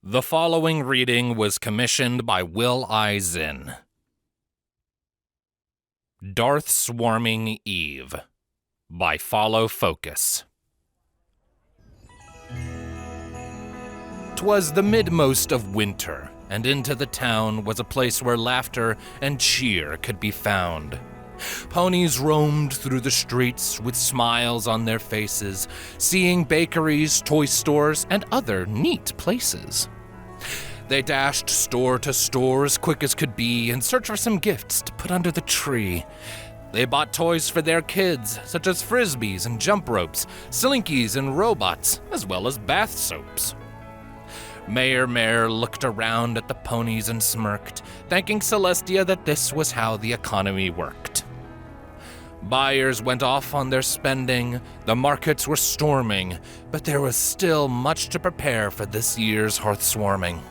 The following reading was commissioned by Will I. Zinn. Darth Swarming Eve by Follow Focus. 'Twas the midmost of winter, and into the town was a place where laughter and cheer could be found. Ponies roamed through the streets with smiles on their faces, seeing bakeries, toy stores, and other neat places. They dashed store to store as quick as could be in search for some gifts to put under the tree. They bought toys for their kids, such as frisbees and jump ropes, slinkies and robots, as well as bath soaps. Mayor Mare looked around at the ponies and smirked, thanking Celestia that this was how the economy worked. Buyers went off on their spending, the markets were storming, but there was still much to prepare for this year's Hearth swarming.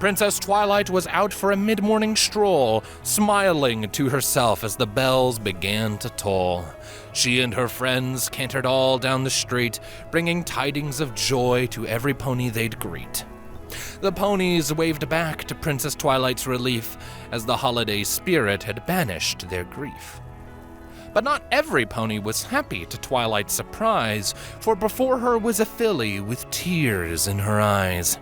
Princess Twilight was out for a mid-morning stroll, smiling to herself as the bells began to toll. She and her friends cantered all down the street, bringing tidings of joy to every pony they'd greet. The ponies waved back to Princess Twilight's relief, as the holiday spirit had banished their grief. But not every pony was happy to Twilight's surprise, for before her was a filly with tears in her eyes.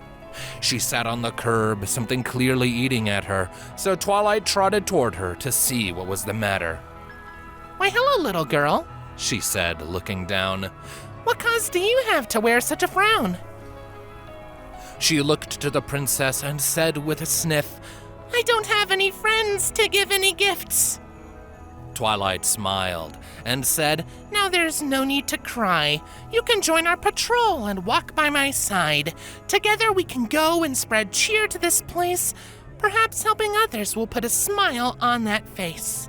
She sat on the curb, something clearly eating at her, so Twilight trotted toward her to see what was the matter. "Why, hello, little girl," she said, looking down. "What cause do you have to wear such a frown?" She looked to the princess and said with a sniff, "I don't have any friends to give any gifts." Twilight smiled and said, "Now there's no need to cry. You can join our patrol and walk by my side. Together we can go and spread cheer to this place. Perhaps helping others will put a smile on that face."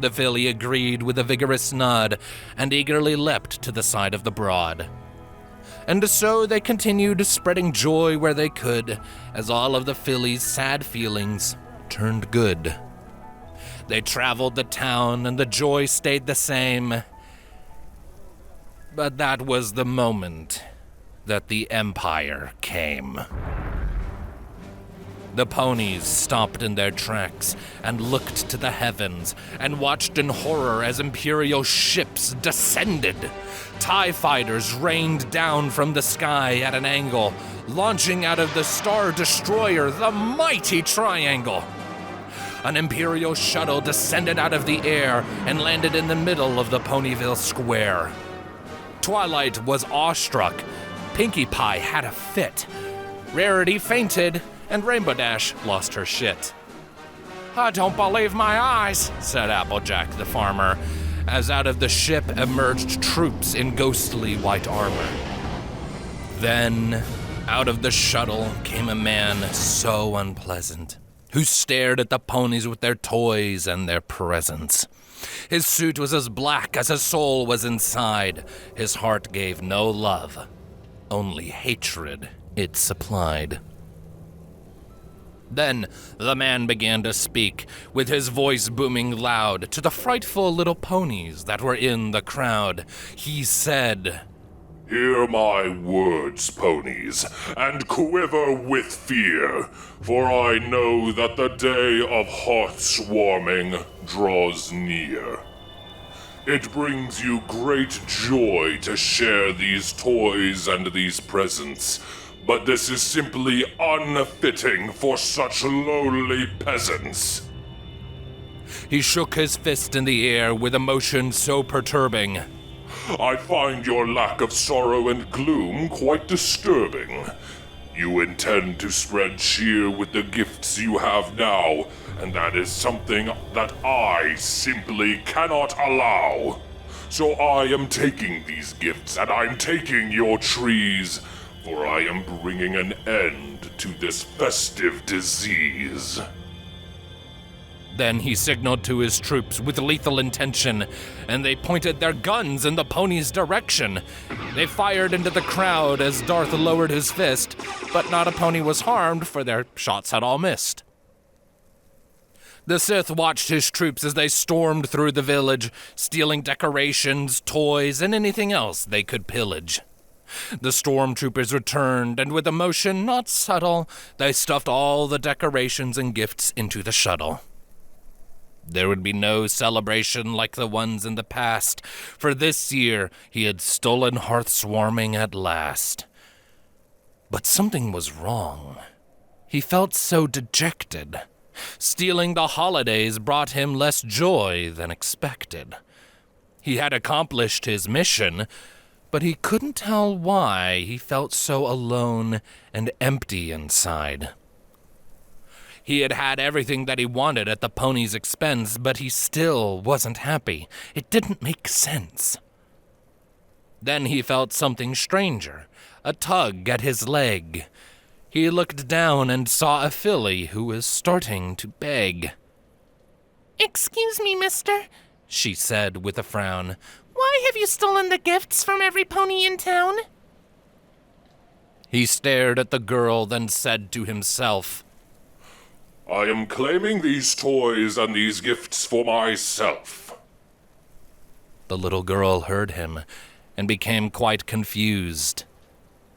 The filly agreed with a vigorous nod and eagerly leapt to the side of the broad. And so they continued spreading joy where they could, as all of the filly's sad feelings turned good. They traveled the town and the joy stayed the same. But that was the moment that the Empire came. The ponies stopped in their tracks and looked to the heavens and watched in horror as Imperial ships descended. TIE fighters rained down from the sky at an angle, launching out of the Star Destroyer, the mighty Triangle. An Imperial shuttle descended out of the air and landed in the middle of the Ponyville square. Twilight was awestruck. Pinkie Pie had a fit. Rarity fainted, and Rainbow Dash lost her shit. "I don't believe my eyes," said Applejack the farmer, as out of the ship emerged troops in ghostly white armor. Then, out of the shuttle came a man so unpleasant, who stared at the ponies with their toys and their presents. His suit was as black as his soul was inside. His heart gave no love, only hatred it supplied. Then the man began to speak, with his voice booming loud, to the frightful little ponies that were in the crowd. He said, "Hear my words, ponies, and quiver with fear, for I know that the day of Hearth swarming draws near. It brings you great joy to share these toys and these presents, but this is simply unfitting for such lowly peasants." He shook his fist in the air with emotion so perturbing. "I find your lack of sorrow and gloom quite disturbing. You intend to spread cheer with the gifts you have now, and that is something that I simply cannot allow. So I am taking these gifts, and I'm taking your trees, for I am bringing an end to this festive disease." Then he signaled to his troops with lethal intention, and they pointed their guns in the ponies' direction. They fired into the crowd as Darth lowered his fist, but not a pony was harmed, for their shots had all missed. The Sith watched his troops as they stormed through the village, stealing decorations, toys, and anything else they could pillage. The stormtroopers returned, and with a motion not subtle, they stuffed all the decorations and gifts into the shuttle. There would be no celebration like the ones in the past, for this year he had stolen Hearth's warming at last. But something was wrong. He felt so dejected. Stealing the holidays brought him less joy than expected. He had accomplished his mission, but he couldn't tell why he felt so alone and empty inside. He had had everything that he wanted at the pony's expense, but he still wasn't happy. It didn't make sense. Then he felt something stranger, a tug at his leg. He looked down and saw a filly who was starting to beg. "Excuse me, mister," she said with a frown. "Why have you stolen the gifts from every pony in town?" He stared at the girl, then said to himself, I am claiming these toys and these gifts for myself. The little girl heard him and became quite confused.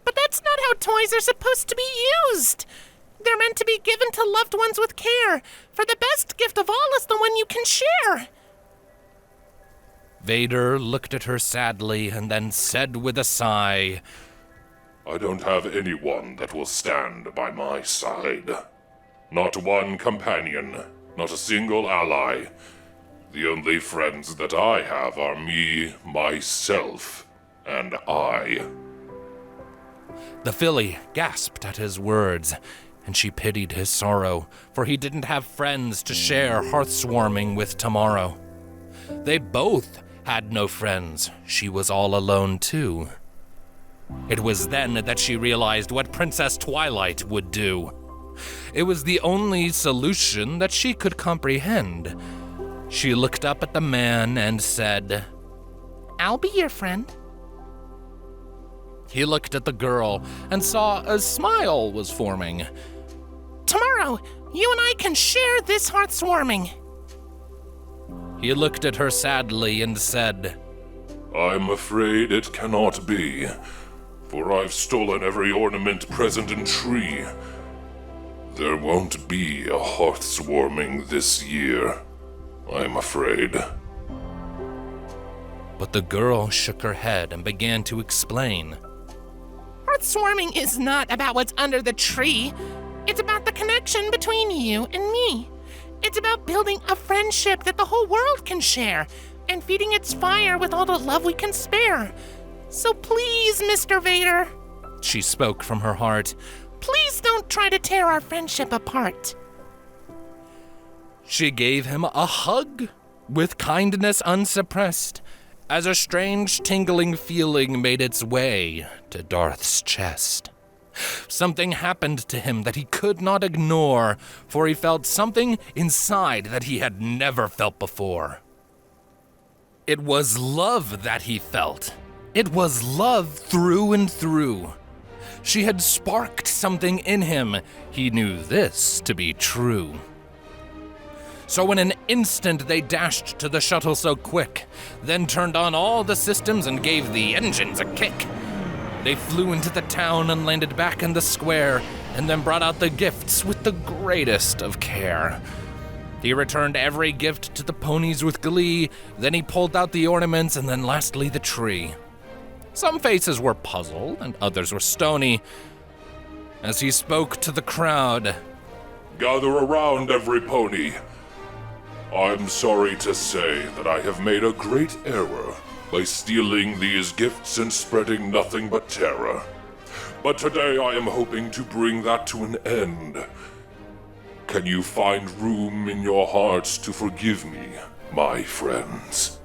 "But that's not how toys are supposed to be used. They're meant to be given to loved ones with care, for the best gift of all is the one you can share." Vader looked at her sadly and then said with a sigh, I don't have anyone that will stand by my side. Not one companion, not a single ally. The only friends that I have are me, myself, and I. The filly gasped at his words, and she pitied his sorrow, for he didn't have friends to share Hearth's warming with tomorrow. They both had no friends. She was all alone too. It was then that she realized what Princess Twilight would do. It was the only solution that she could comprehend. She looked up at the man and said, "I'll be your friend." He looked at the girl and saw a smile was forming. "Tomorrow, you and I can share this Hearth's warming." He looked at her sadly and said, I'm afraid it cannot be, for I've stolen every ornament, present, and tree. There won't be a Hearth's warming this year, I'm afraid. But the girl shook her head and began to explain. Hearth's warming is not about what's under the tree. It's about the connection between you and me. It's about building a friendship that the whole world can share and feeding its fire with all the love we can spare. So please, Mr. Vader, She spoke from her heart. please don't try to tear our friendship apart. She gave him a hug with kindness unsuppressed, as a strange tingling feeling made its way to Darth's chest. Something happened to him that he could not ignore, for he felt something inside that he had never felt before. It was love that he felt. It was love through and through. She had sparked something in him. He knew this to be true. So in an instant they dashed to the shuttle so quick, then turned on all the systems and gave the engines a kick. They flew into the town and landed back in the square, and then brought out the gifts with the greatest of care. He returned every gift to the ponies with glee, then he pulled out the ornaments, and then lastly the tree. Some faces were puzzled, and others were stony. As he spoke to the crowd, Gather around, every pony. I'm sorry to say that I have made a great error by stealing these gifts and spreading nothing but terror. But today I am hoping to bring that to an end. Can you find room in your hearts to forgive me, my friends?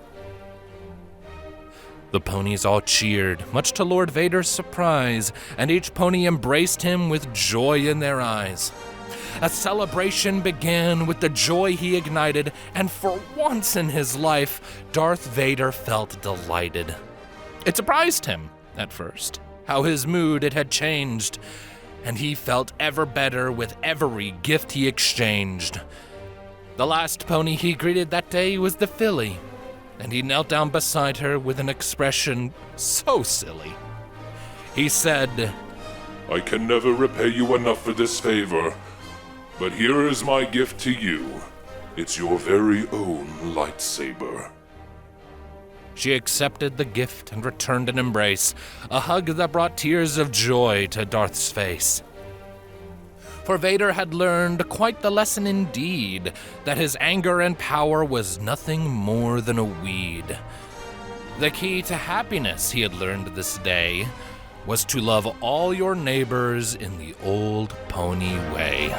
the ponies all cheered, much to Lord Vader's surprise, and each pony embraced him with joy in their eyes. A celebration began with the joy he ignited, and for once in his life, Darth Vader felt delighted. It surprised him, at first, how his mood it had changed, and he felt ever better with every gift he exchanged. The last pony he greeted that day was the filly, and he knelt down beside her with an expression so silly. He said, I can never repay you enough for this favor, but here is my gift to you. It's your very own lightsaber. She accepted the gift and returned an embrace, a hug that brought tears of joy to Darth's face. For Vader had learned quite the lesson indeed, that his anger and power was nothing more than a weed. The key to happiness, he had learned this day, was to love all your neighbors in the old pony way.